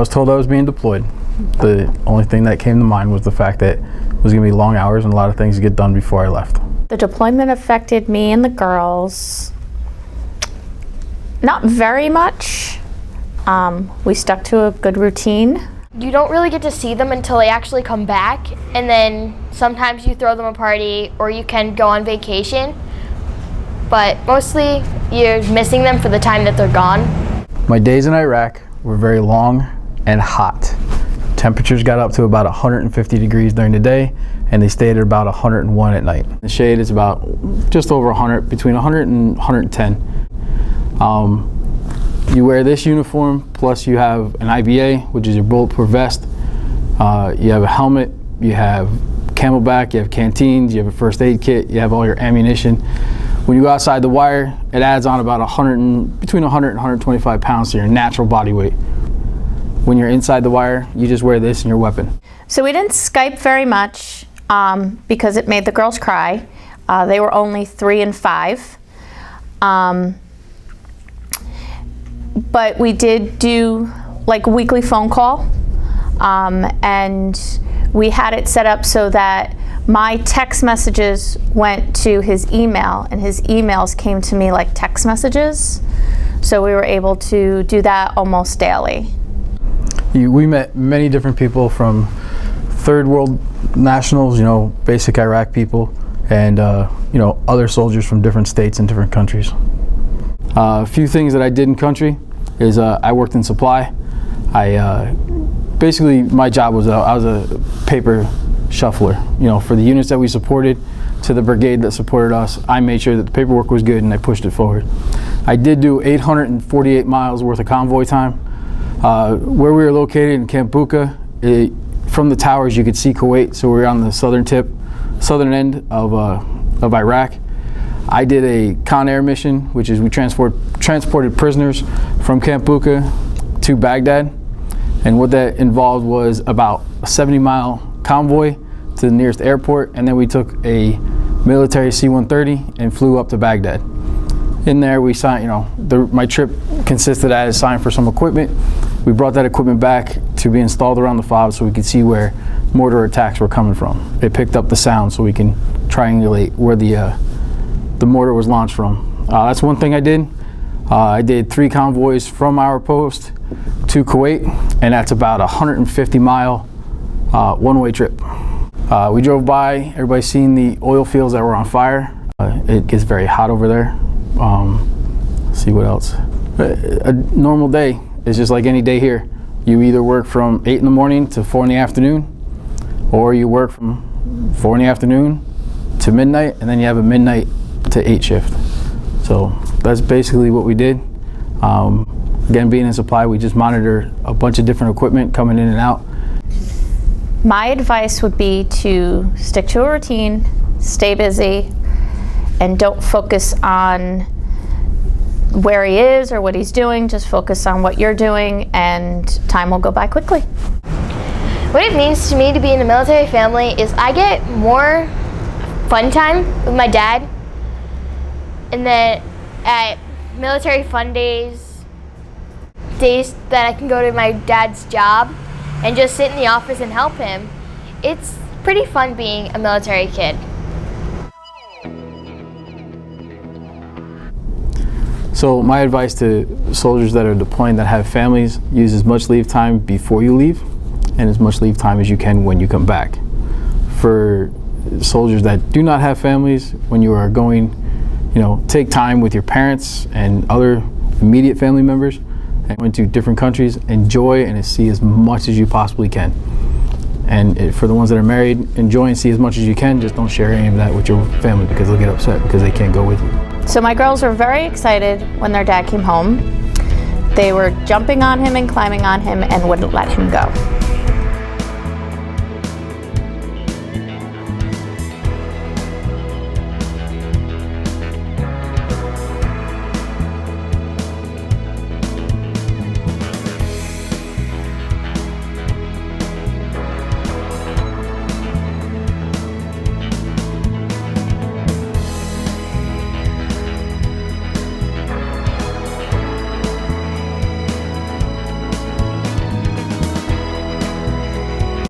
was told I was being deployed, the only thing that came to mind was the fact that it was going to be long hours and a lot of things to get done before I left. The deployment affected me and the girls not very much. We stuck to a good routine. You don't really get to see them until they actually come back, and then sometimes you throw them a party or you can go on vacation, but mostly you're missing them for the time that they're gone. My days in Iraq were very long and hot. Temperatures got up to about 150 degrees during the day, and they stayed at about 101 at night. The shade is about just over 100, between 100 and 110. You wear this uniform, plus you have an IBA, which is your bulletproof vest. You have a helmet, you have camelback, you have canteens, you have a first aid kit, you have all your ammunition. When you go outside the wire, it adds on about between 100 and 125 pounds to your natural body weight. When you're inside the wire, you just wear this and your weapon. So we didn't Skype very much because it made the girls cry. They were only 3 and 5. But we did do like a weekly phone call, and we had it set up so that my text messages went to his email and his emails came to me like text messages. So we were able to do that almost daily. We met many different people, from third world nationals, basic Iraq people, and other soldiers from different states and different countries. A few things that I did in country is I worked in supply. Basically my job was I was a paper shuffler. For the units that we supported to the brigade that supported us, I made sure that the paperwork was good and I pushed it forward. I did do 848 miles worth of convoy time. Where we were located in Camp Bucca, from the towers you could see Kuwait, so we were on the southern end of Iraq. I did a Con Air mission, which is we transported prisoners from Camp Bucca to Baghdad, and what that involved was about a 70-mile convoy to the nearest airport, and then we took a military C-130 and flew up to Baghdad. In there we signed, my trip consisted I had to sign for some equipment. We brought that equipment back to be installed around the FOB so we could see where mortar attacks were coming from. It picked up the sound so we can triangulate where the mortar was launched from. That's one thing I did. I did 3 convoys from our post to Kuwait, and that's about a 150-mile one-way trip. We drove by, everybody's seen the oil fields that were on fire. It gets very hot over there. Let's see what else. A normal day is just like any day here. You either work from 8 in the morning to 4 in the afternoon, or you work from 4 in the afternoon to midnight, and then you have a midnight to 8 shift. So that's basically what we did. Again, being in supply, we just monitor a bunch of different equipment coming in and out. My advice would be to stick to a routine, stay busy, and don't focus on where he is or what he's doing. Just focus on what you're doing, and time will go by quickly. What it means to me to be in a military family is I get more fun time with my dad, and then at military fun days that I can go to my dad's job and just sit in the office and help him. It's pretty fun being a military kid. So my advice to soldiers that are deploying that have families: use as much leave time before you leave and as much leave time as you can when you come back. For soldiers that do not have families, when you are going, take time with your parents and other immediate family members and went to different countries. Enjoy and see as much as you possibly can. And for the ones that are married, enjoy and see as much as you can. Just don't share any of that with your family because they'll get upset because they can't go with you. So my girls were very excited when their dad came home. They were jumping on him and climbing on him and wouldn't let him go.